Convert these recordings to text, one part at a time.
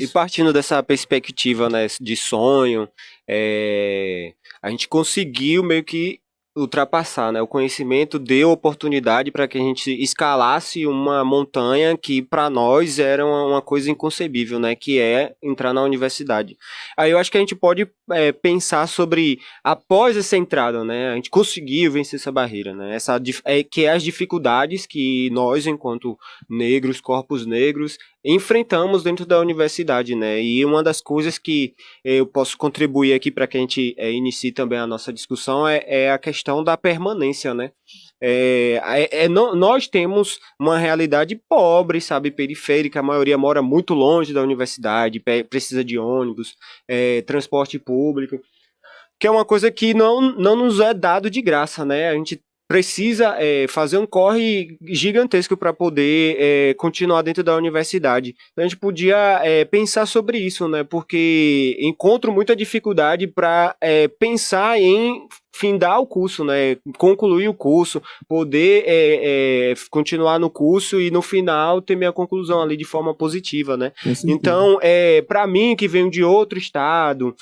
E partindo dessa perspectiva, né, de sonho, a gente conseguiu meio que ultrapassar, né? O conhecimento deu oportunidade para que a gente escalasse uma montanha que para nós era uma coisa inconcebível, né? Que é entrar na universidade. Aí eu acho que a gente pode pensar sobre após essa entrada, né? A gente conseguiu vencer essa barreira, né? Que é as dificuldades que nós, enquanto negros, corpos negros, enfrentamos dentro da universidade, né? E uma das coisas que eu posso contribuir aqui para que a gente inicie também a nossa discussão é a questão da permanência, né? Nós temos uma realidade pobre, sabe, periférica, a maioria mora muito longe da universidade, precisa de ônibus, transporte público, que é uma coisa que não nos é dado de graça, né? A gente precisa fazer um corre gigantesco para poder continuar dentro da universidade. Então, a gente podia pensar sobre isso, né? Porque encontro muita dificuldade para pensar em findar o curso, né? Concluir o curso, poder continuar no curso e no final ter minha conclusão ali de forma positiva, né? Então, para mim que venho de outro estado,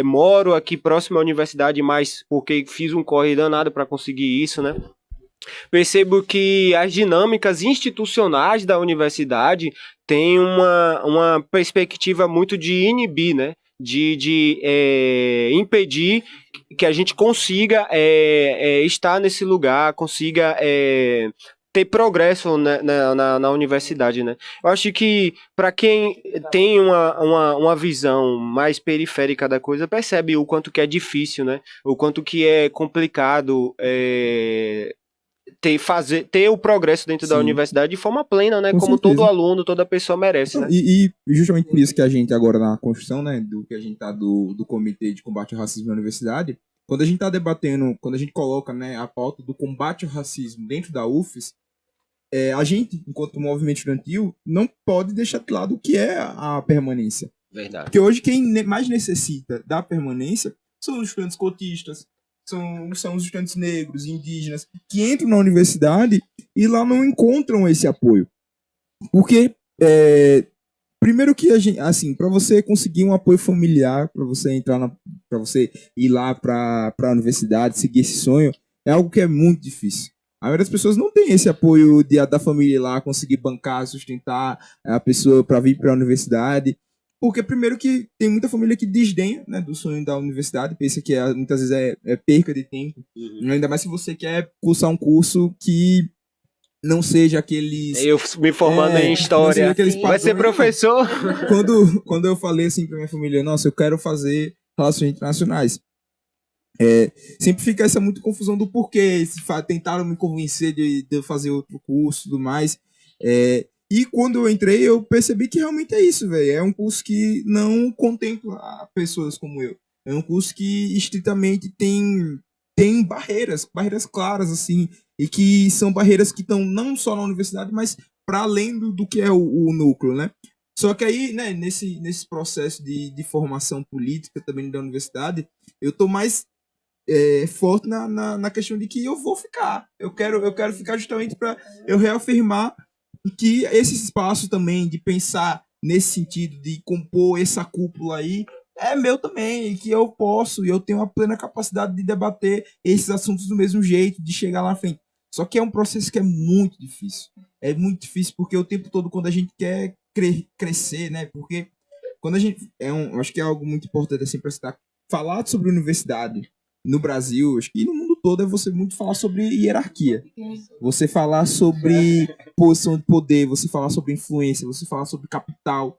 moro aqui próximo à universidade, mas porque fiz um corre danado para conseguir isso, né? Percebo que as dinâmicas institucionais da universidade têm uma perspectiva muito de inibir, né? De impedir que a gente consiga estar nesse lugar, consiga ter progresso na universidade, né? Eu acho que para quem tem uma visão mais periférica da coisa, percebe o quanto que é difícil, né? O quanto que é complicado ter o progresso dentro da universidade de forma plena, né? Com Como certeza. todo aluno, toda pessoa merece, Então, né? e justamente por isso que a gente agora na construção, né, do que a gente tá do Comitê de Combate ao Racismo na Universidade, quando a gente tá debatendo, quando a gente coloca, né, a pauta do combate ao racismo dentro da UFES, a gente, enquanto movimento estudantil, não pode deixar de lado o que é a permanência. Verdade. Porque hoje quem mais necessita da permanência são os estudantes cotistas, são os estudantes negros, indígenas, que entram na universidade e lá não encontram esse apoio. Porque, primeiro que a gente, assim, para você conseguir um apoio familiar, para você para você ir lá para a universidade, seguir esse sonho, é algo que é muito difícil. A maioria das pessoas não tem esse apoio da família ir lá, conseguir bancar, sustentar a pessoa para vir para a universidade. Porque, primeiro, que tem muita família que desdenha, né, do sonho da universidade, pensa que muitas vezes é perca de tempo. Ainda mais se você quer cursar um curso que não seja aqueles... Eu me formando em história, vai ser professor. Quando eu falei assim pra minha família, nossa, eu quero fazer relações internacionais, sempre fica essa muita confusão do porquê, tentaram me convencer de eu fazer outro curso e tudo mais, e quando eu entrei, eu percebi que realmente é isso, velho. É um curso que não contempla pessoas como eu. É um curso que estritamente tem barreiras claras, assim, e que são barreiras que estão não só na universidade, mas para além do que é o núcleo, né? Só que aí, né, nesse processo de formação política também da universidade, eu tô mais forte na questão de que eu vou ficar. Eu quero ficar justamente para eu reafirmar que esse espaço também de pensar nesse sentido, de compor essa cúpula aí, é meu também, e que eu posso, e eu tenho a plena capacidade de debater esses assuntos do mesmo jeito, de chegar lá na frente. Só que é um processo que é muito difícil. É muito difícil porque o tempo todo, quando a gente quer crescer, né? Porque quando a gente... acho que é algo muito importante assim, para citar. Falar sobre universidade no Brasil, acho que no mundo todo, é você muito falar sobre hierarquia. Você falar sobre posição de poder, você falar sobre influência, você falar sobre capital.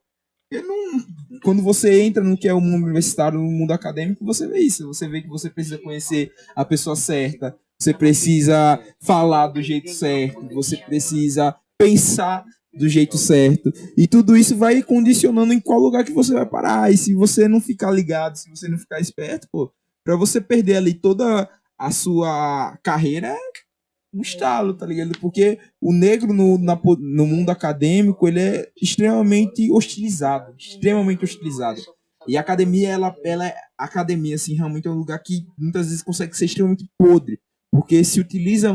Quando você entra no que é o mundo universitário, no mundo acadêmico, você vê isso. Você vê que você precisa conhecer a pessoa certa, você precisa falar do jeito certo, você precisa pensar do jeito certo. E tudo isso vai condicionando em qual lugar que você vai parar. E se você não ficar ligado, se você não ficar esperto, pô, pra você perder ali toda a sua carreira é um estalo, tá ligado? Porque o negro no mundo acadêmico, ele é extremamente hostilizado. Extremamente hostilizado. E a academia, a academia, assim, realmente é um lugar que muitas vezes consegue ser extremamente podre. Porque se utiliza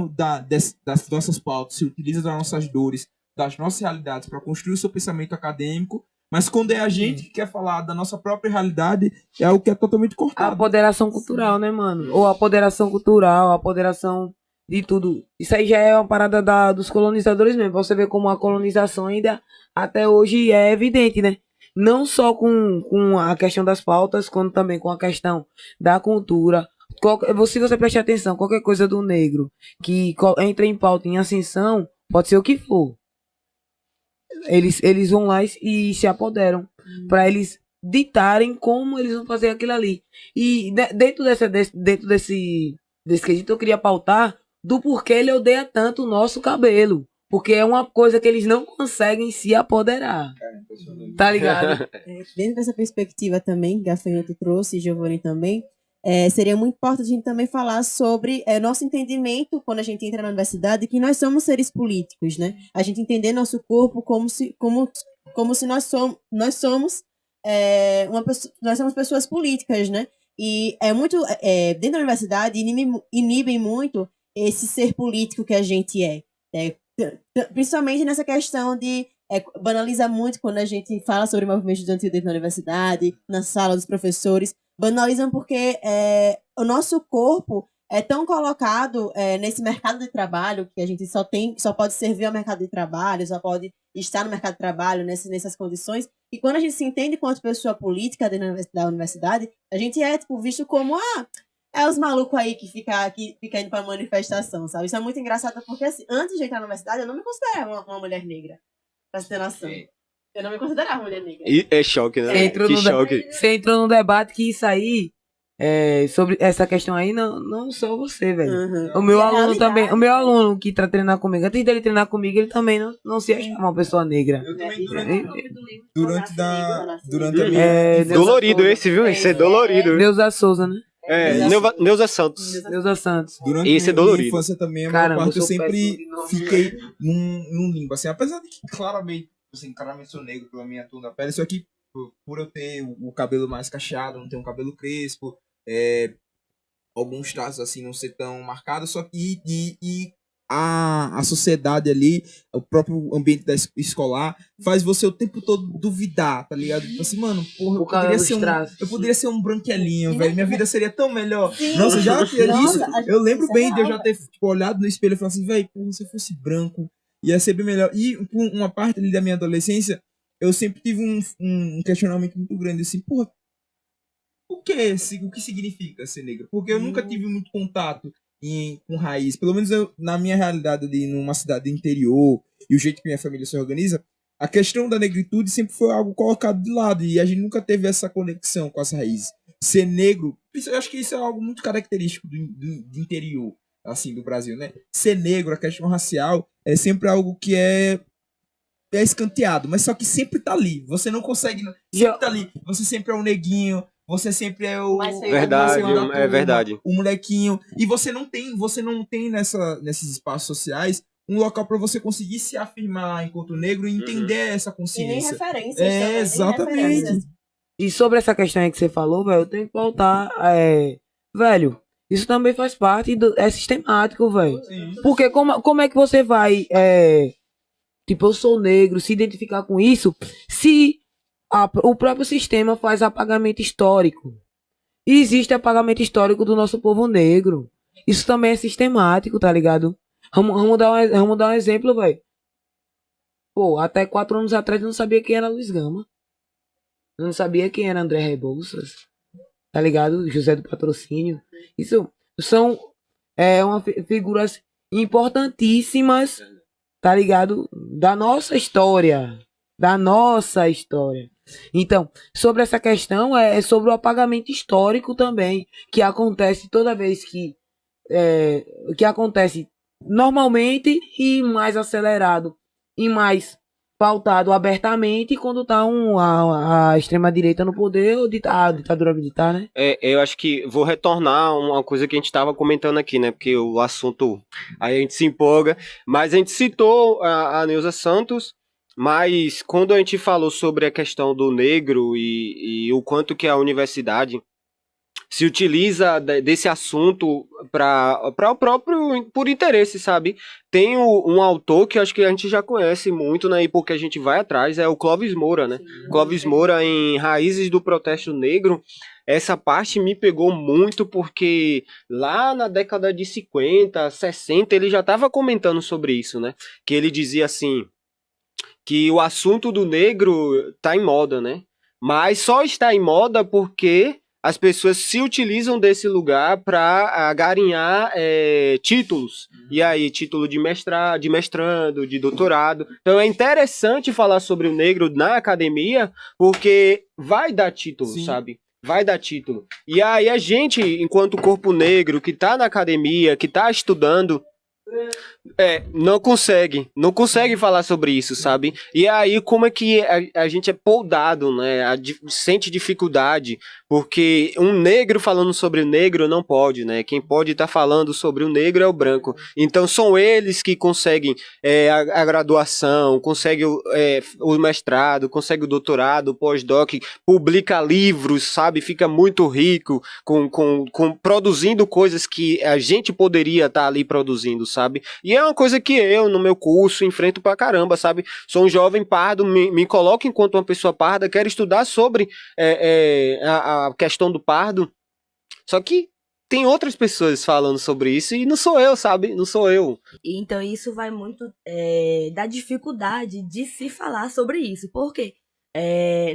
das nossas pautas, se utiliza das nossas dores, das nossas realidades para construir o seu pensamento acadêmico, Mas quando é a gente que quer falar da nossa própria realidade, é algo que é totalmente A cortado. apoderação cultural, né, mano? Ou a apoderação cultural, a apoderação de tudo. Isso aí já é uma parada dos colonizadores mesmo. Você vê como a colonização ainda até hoje é evidente, né? Não só com a questão das pautas, como também com a questão da cultura. Se você prestar atenção, qualquer coisa do negro que entra em pauta em ascensão, pode ser o que for. Eles vão lá e se apoderam para eles ditarem como eles vão fazer aquilo ali. E dentro desse quesito eu queria pautar do porquê ele odeia tanto o nosso cabelo. Porque é uma coisa que eles não conseguem se apoderar. Tá ligado? Dentro dessa perspectiva também, Gafanhoto trouxe, e Giovanni também, seria muito importante a gente também falar sobre nosso entendimento, quando a gente entra na universidade, que nós somos seres políticos, né? A gente entender nosso corpo como se nós somos nós somos pessoas políticas, né? E dentro da universidade inibem muito esse ser político que a gente é. Principalmente nessa questão de banaliza muito quando a gente fala sobre o movimento estudantil dentro da universidade, na sala dos professores, banalizam porque o nosso corpo é tão colocado nesse mercado de trabalho que a gente só pode servir ao mercado de trabalho, só pode estar no mercado de trabalho nessas condições, e quando a gente se entende quanto pessoa política dentro da universidade, a gente é visto como os malucos aí que fica indo pra manifestação, sabe? Isso é muito engraçado porque, assim, antes de entrar na universidade, eu não me considerava uma mulher negra. Pra você ter noção. Eu não me considerava mulher negra. E é choque, né? Que choque. Você entrou num debate que isso aí, sobre essa questão aí, não só você, velho. Uhum. O meu aluno também, o meu aluno que tá treinando comigo, antes dele treinar comigo, ele também não se achava uma pessoa negra. Eu também, durante a minha... Dolorido esse, viu? Esse é dolorido. Neuza Souza, né? Neuza Santos. Neuza Santos. Durante Esse é minha dolorido. infância também, a Caramba, maior parte eu eu sou sempre péssimo de nome. fiquei num limbo, assim, apesar de que claramente sou negro pela minha tona da pele, só que por eu ter o cabelo mais cacheado, não ter um cabelo crespo, alguns traços assim não ser tão marcados, só que a sociedade ali, o próprio ambiente escolar, faz você o tempo todo duvidar, tá ligado? Tipo assim, mano, porra, eu poderia ser um branquelinho, velho, minha vida seria tão melhor. Sim. Nossa, já isso. Eu lembro isso é bem de eu real, já ter olhado no espelho e falado assim, velho, porra, se eu fosse branco, ia ser bem melhor. E por uma parte ali da minha adolescência, eu sempre tive um questionamento muito grande, assim, porra, o que significa ser negro? Porque eu nunca tive muito contato com raiz. Pelo menos na minha realidade ali, numa cidade interior, e o jeito que minha família se organiza, a questão da negritude sempre foi algo colocado de lado, e a gente nunca teve essa conexão com as raízes. Ser negro, eu acho que isso é algo muito característico do interior, assim, do Brasil, né? Ser negro, a questão racial, é sempre algo que é escanteado, mas só que sempre tá ali. Você não consegue... Sempre tá ali. Você sempre é um neguinho, você sempre é o... Verdade, é verdade. O molequinho. E você não tem nesses espaços sociais um local para você conseguir se afirmar enquanto negro e entender essa consciência. E nem referências também, exatamente. E sobre essa questão aí que você falou, velho, eu tenho que voltar, velho, isso também faz parte é sistemático, velho. Porque como é que você vai, tipo, eu sou negro, se identificar com isso, se o próprio sistema faz apagamento histórico. E existe apagamento histórico do nosso povo negro. Isso também é sistemático, tá ligado? Vamos dar um exemplo, velho. Pô, até 4 anos atrás eu não sabia quem era Luiz Gama. Eu não sabia quem era André Rebouças. Tá ligado? José do Patrocínio. Isso são figuras importantíssimas, tá ligado? Da nossa história. Então, sobre essa questão, é sobre o apagamento histórico também, que acontece toda vez que acontece normalmente e mais acelerado e mais pautado abertamente quando tá a extrema-direita no poder ou a ditadura militar, né? Eu acho que vou retornar uma coisa que a gente estava comentando aqui, né? Porque o assunto, aí a gente se empolga, mas a gente citou a Neuza Santos, mas quando a gente falou sobre a questão do negro e o quanto que a universidade se utiliza desse assunto para o próprio, por interesse, sabe? Tem um autor que eu acho que a gente já conhece muito, né, e porque a gente vai atrás, é o Clóvis Moura, né? Clóvis Moura em Raízes do Protesto Negro. Essa parte me pegou muito porque lá na década de 50, 60, ele já estava comentando sobre isso, né? Que ele dizia assim, que o assunto do negro tá em moda, né? Mas só está em moda porque as pessoas se utilizam desse lugar para garinhar títulos. E aí, título de mestrado, de mestrando, de doutorado. Então é interessante falar sobre o negro na academia, porque vai dar título, Sim. sabe? Vai dar título. E aí a gente, enquanto corpo negro, que tá na academia, que tá estudando, não consegue falar sobre isso, sabe? E aí, como é que a gente é poldado, né? Sente dificuldade, porque um negro falando sobre o negro não pode, né? Quem pode estar falando sobre o negro é o branco. Então, são eles que conseguem a graduação, conseguem o mestrado, conseguem o doutorado, o pós-doc, publica livros, sabe? Fica muito rico com produzindo coisas que a gente poderia estar ali produzindo, sabe? E é uma coisa que eu, no meu curso, enfrento pra caramba, sabe? Sou um jovem pardo, me coloco enquanto uma pessoa parda, quero estudar sobre a questão do pardo, só que tem outras pessoas falando sobre isso e não sou eu, sabe? Não sou eu. Então isso vai muito da dificuldade de se falar sobre isso, porque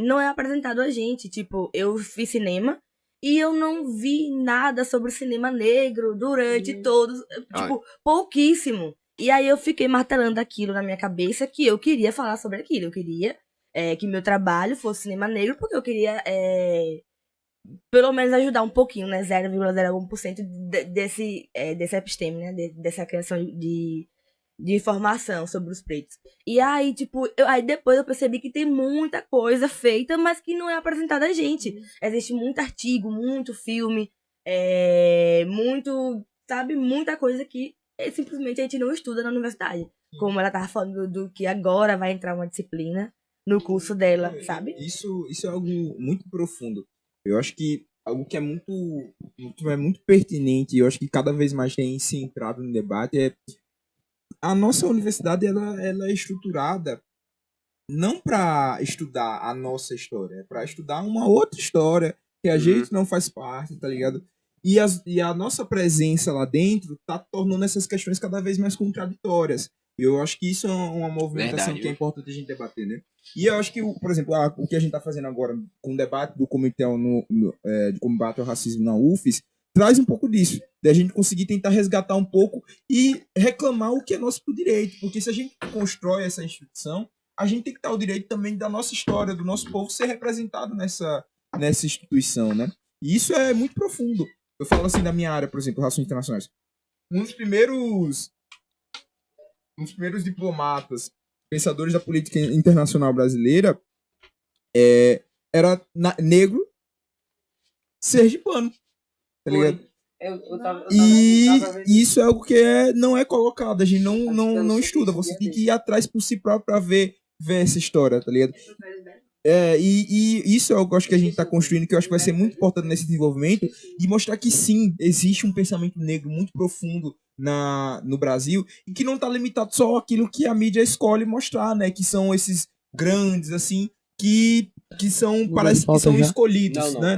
não é apresentado a gente. Tipo, eu fiz cinema e eu não vi nada sobre o cinema negro durante todos, tipo, pouquíssimo. E aí eu fiquei martelando aquilo na minha cabeça, que eu queria falar sobre aquilo. Eu queria que meu trabalho fosse cinema negro, porque eu queria pelo menos ajudar um pouquinho, né? 0,01% desse episteme, né? Dessa criação de informação sobre os pretos. E aí, tipo, aí depois eu percebi que tem muita coisa feita, mas que não é apresentada a gente. Existe muito artigo, muito filme, sabe, muita coisa que simplesmente a gente não estuda na universidade. Como ela tava falando do que agora vai entrar uma disciplina no curso dela, sabe? Isso é algo muito profundo. Eu acho que algo que é muito pertinente, e eu acho que cada vez mais tem se entrado no debate, é a nossa universidade ela é estruturada não para estudar a nossa história, é para estudar uma outra história que a gente não faz parte, tá ligado? E a nossa presença lá dentro tá tornando essas questões cada vez mais contraditórias. E eu acho que isso é uma movimentação Verdade, que é importante a gente debater, né? E eu acho que, por exemplo, o que a gente está fazendo agora com o debate do Comitê de Combate ao Racismo na UFES traz um pouco disso, da gente conseguir tentar resgatar um pouco e reclamar o que é nosso por direito. Porque se a gente constrói essa instituição, a gente tem que dar o direito também da nossa história, do nosso povo ser representado nessa instituição, né? E isso é muito profundo. Eu falo assim da minha área, por exemplo, Relações Internacionais. Um dos primeiros diplomatas, pensadores da política internacional brasileira, era negro, sergipano, tá ligado? E isso é algo que não é colocado, a gente não estuda, você tem que ir atrás por si próprio pra ver essa história, tá ligado? E isso é algo que eu acho que a gente está construindo, que eu acho que vai ser muito importante nesse desenvolvimento, e mostrar que sim, existe um pensamento negro muito profundo no Brasil, e que não está limitado só àquilo que a mídia escolhe mostrar, né? Que são esses grandes, assim, que parece que são escolhidos, né?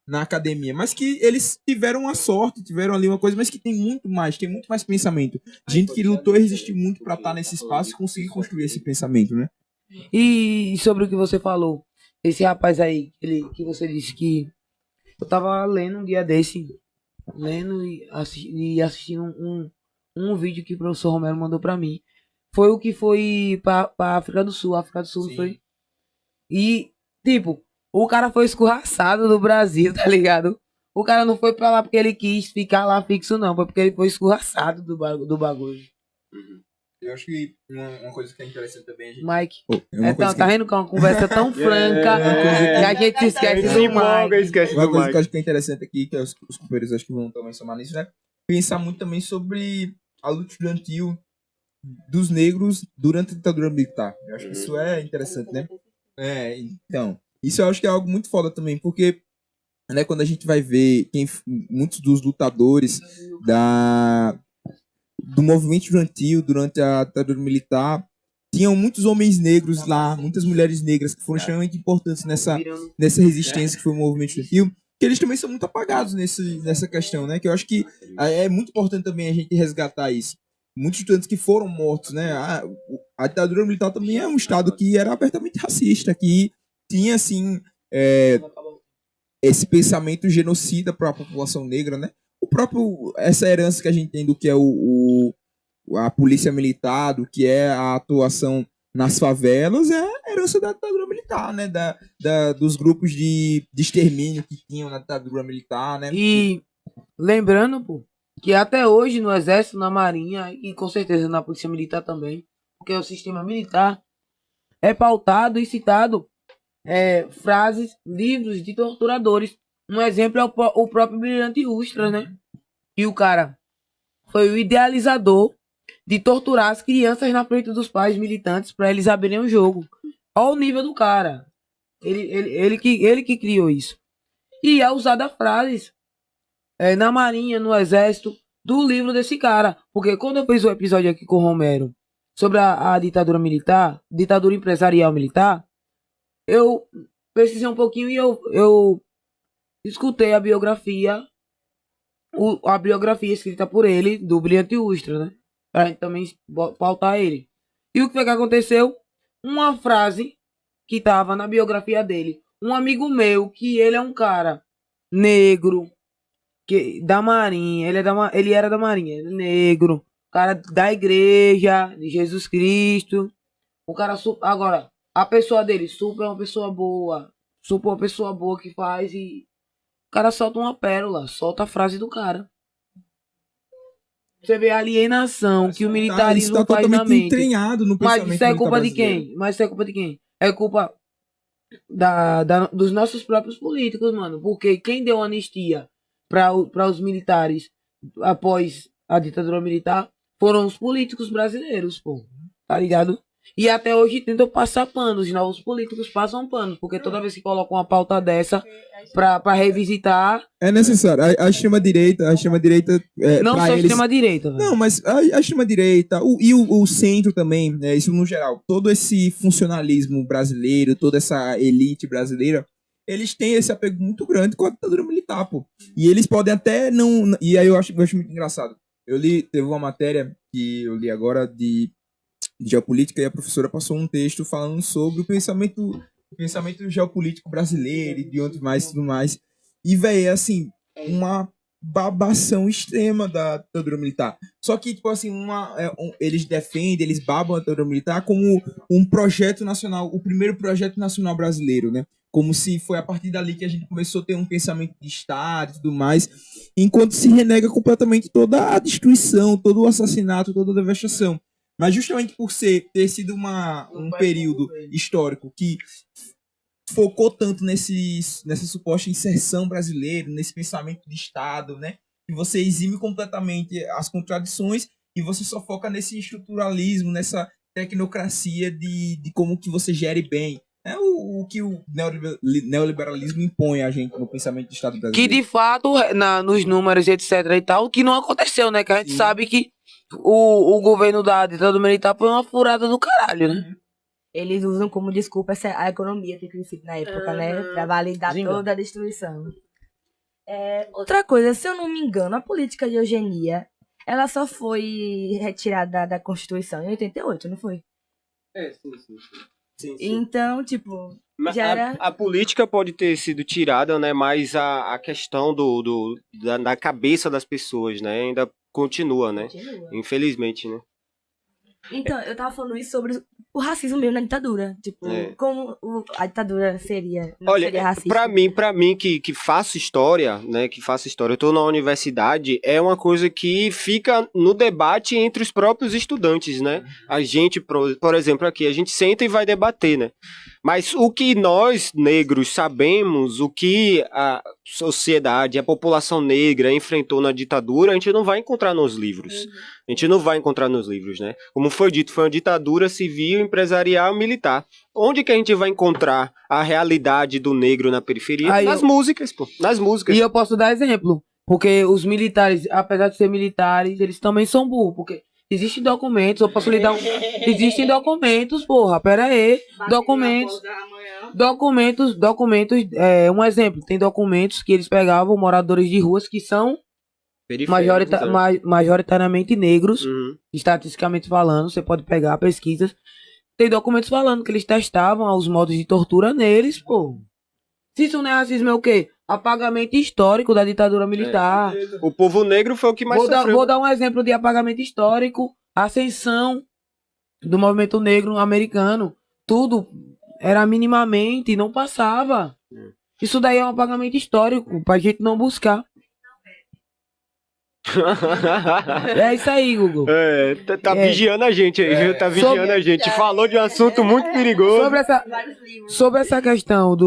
Na academia, mas que eles tiveram a sorte, tiveram ali uma coisa, mas que tem muito mais pensamento. Gente que lutou e resistiu muito para estar nesse espaço e conseguir construir esse pensamento, né? E sobre o que você falou, esse rapaz aí, que você disse que eu tava lendo um dia desse, lendo e assistindo um vídeo que o professor Romero mandou pra mim. Foi o que foi pra África do Sul. África do Sul Sim. foi. E, tipo, o cara foi escorraçado do Brasil, tá ligado? O cara não foi pra lá porque ele quis ficar lá fixo, não. Foi porque ele foi escorraçado do bagulho. Eu acho que uma coisa que é interessante também a gente... Mike, tá vendo que é uma conversa tão franca que a gente se esquece do Mike. Uma coisa que eu acho que é interessante aqui, que os companheiros acho que vão também somar nisso, né? Pensar muito também sobre a luta estudantil dos negros durante a ditadura militar. Eu acho que isso é interessante, né? Então, isso eu acho que é algo muito foda também, porque né, quando a gente vai ver muitos dos lutadores do movimento estudantil durante a ditadura militar, tinham muitos homens negros lá, muitas mulheres negras que foram extremamente importantes nessa resistência que foi o movimento estudantil, que eles também são muito apagados nessa questão, né? Que eu acho que é muito importante também a gente resgatar isso. Muitos estudantes que foram mortos, né? A ditadura militar também é um estado que era abertamente racista, que tinha, assim, esse pensamento genocida para a população negra, né? Essa herança que a gente tem do que é a polícia militar, do que é a atuação nas favelas, é a herança da ditadura militar, né? Dos grupos de extermínio que tinham na ditadura militar, né? E lembrando, pô, que até hoje no Exército, na Marinha e com certeza na Polícia Militar também, porque o sistema militar é pautado e citado frases, livros de torturadores. Um exemplo é o próprio Brilhante Ustra, né? E o cara foi o idealizador de torturar as crianças na frente dos pais militantes para eles abrirem o jogo. Olha o nível do cara. Ele que criou isso. E é usada frases na Marinha, no Exército, do livro desse cara. Porque quando eu fiz o episódio aqui com o Romero sobre a ditadura militar, ditadura empresarial militar, eu pesquisei um pouquinho e eu escutei a biografia escrita por ele, do Brilhante Ustra, né? Pra gente também pautar ele. E o que foi que aconteceu? Uma frase que tava na biografia dele. Um amigo meu, que ele é um cara negro, da Marinha, ele era da Marinha, ele é negro, cara da igreja, de Jesus Cristo. O cara, agora, a pessoa dele, super é uma pessoa boa, que faz e o cara solta uma pérola, solta a frase do cara. Você vê a alienação que o militarismo tá faz na mente. Entranhado no pensamento. Mas isso é culpa de quem? É culpa dos nossos próprios políticos, mano. Porque quem deu anistia para os militares após a ditadura militar foram os políticos brasileiros, pô. Tá ligado? E até hoje tentam passar panos, os novos políticos passam panos, porque toda vez que colocam uma pauta dessa pra revisitar... É necessário. A extrema-direita... não só a extrema-direita, velho. Não, mas a extrema-direita e o centro também, né, isso no geral, todo esse funcionalismo brasileiro, toda essa elite brasileira, eles têm esse apego muito grande com a ditadura militar, pô. E eles podem até não... E aí eu acho muito engraçado. Teve uma matéria que eu li agora de geopolítica e a professora passou um texto falando sobre o pensamento geopolítico brasileiro e de onde mais tudo mais. E, velho, assim, uma babação extrema da ditadura militar. Só que, tipo assim, eles defendem, eles babam a ditadura militar como um projeto nacional, o primeiro projeto nacional brasileiro, né? Como se foi a partir dali que a gente começou a ter um pensamento de Estado e tudo mais, enquanto se renega completamente toda a destruição, todo o assassinato, toda a devastação. Mas justamente por ter sido um período histórico que focou tanto nessa suposta inserção brasileira, nesse pensamento de Estado, né? Que você exime completamente as contradições e você só foca nesse estruturalismo, nessa tecnocracia de como que você gere bem. É o que o neoliberalismo impõe a gente no pensamento do Estado brasileiro. Que de fato, nos números e etc e tal, que não aconteceu, né? Que a gente sabe que o governo da ditadura militar foi uma furada do caralho, né? Eles usam como desculpa a economia ter crescido na época, né? Pra validar toda a destruição. Outra coisa, se eu não me engano, a política de eugenia, ela só foi retirada da Constituição em 88, não foi? Sim. Então, tipo, já era... A política pode ter sido tirada, né? Mas a questão da cabeça das pessoas, né? Ainda continua, né? Infelizmente, né? Então, eu tava falando isso sobre o racismo mesmo na ditadura. Tipo, como a ditadura seria racista. Pra mim que faço história, né? Eu tô na universidade, é uma coisa que fica no debate entre os próprios estudantes, né? A gente, por exemplo, aqui, a gente senta e vai debater, né? Mas o que nós, negros, sabemos, sociedade, a população negra enfrentou na ditadura, a gente não vai encontrar nos livros. A gente não vai encontrar nos livros, né? Como foi dito, foi uma ditadura civil, empresarial, militar. Onde que a gente vai encontrar a realidade do negro na periferia? Aí Nas músicas, pô. Nas músicas. E eu posso dar exemplo. Porque os militares, apesar de ser militares, eles também são burros. Porque existem documentos, eu posso lhe dar um... Existem documentos, porra, pera aí. Documentos, um exemplo, tem documentos que eles pegavam moradores de ruas que são majoritariamente negros, estatisticamente falando, você pode pegar pesquisas, tem documentos falando que eles testavam os modos de tortura neles, pô. Se isso não é racismo, é o quê? Apagamento histórico da ditadura militar. O povo negro foi o que mais sofreu. Vou dar um exemplo de apagamento histórico, ascensão do movimento negro americano, tudo era minimamente, não passava. Isso daí é um apagamento histórico, pra gente não buscar. É isso aí, Google. Tá vigiando a gente aí, viu? Tá vigiando a gente. Falou de um assunto muito perigoso. Sobre essa questão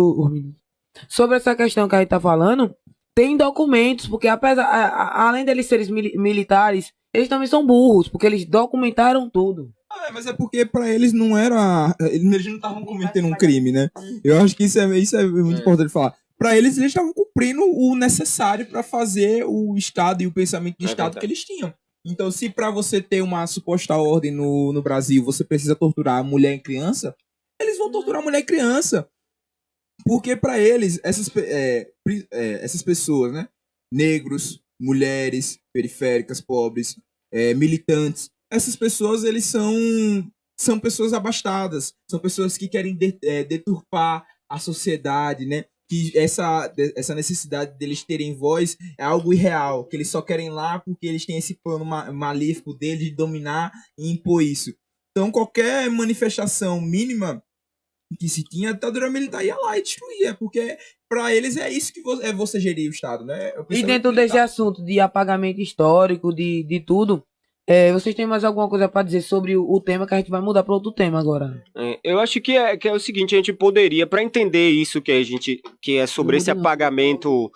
sobre essa questão que a gente tá falando, tem documentos, porque além deles serem militares, eles também são burros, porque eles documentaram tudo. Mas é porque pra eles não era... Eles não estavam cometendo um crime, né? Eu acho que isso é muito importante falar. Pra eles estavam cumprindo o necessário pra fazer o Estado e o pensamento de Estado que eles tinham. Então, se pra você ter uma suposta ordem no Brasil, você precisa torturar mulher e criança, eles vão torturar mulher e criança. Porque pra eles, essas pessoas, né? Negros, mulheres, periféricas, pobres, militantes, essas pessoas, eles são pessoas abastadas, são pessoas que querem deturpar a sociedade, né? Que essa necessidade deles terem voz é algo irreal, que eles só querem lá porque eles têm esse plano maléfico deles de dominar e impor isso. Então, qualquer manifestação mínima que se tinha, a ditadura militar ia lá e destruía, porque para eles é isso que você gerir o Estado, né? E dentro desse assunto de apagamento histórico, de tudo, vocês têm mais alguma coisa para dizer sobre o tema, que a gente vai mudar para outro tema agora? Eu acho que é o seguinte, a gente poderia, para entender isso que é sobre esse apagamento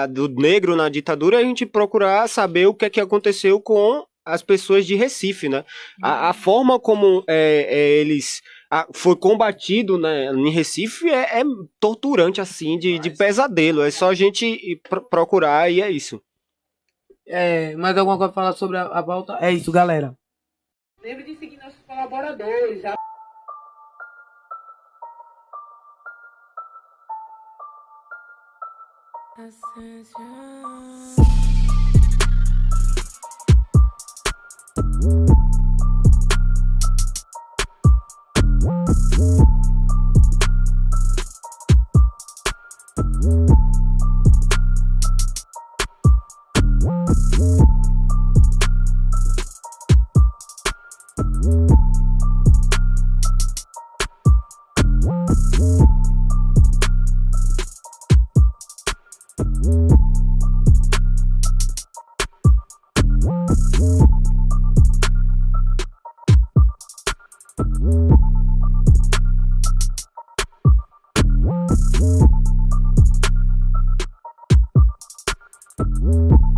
do negro na ditadura, a gente procurar saber o que é que aconteceu com as pessoas de Recife, né? A forma como eles... foi combatido, né, em Recife é torturante, assim, de pesadelo. É só a gente procurar e é isso. Mais alguma coisa para falar sobre a pauta? É isso, galera. Lembre de seguir nossos colaboradores. Thank you.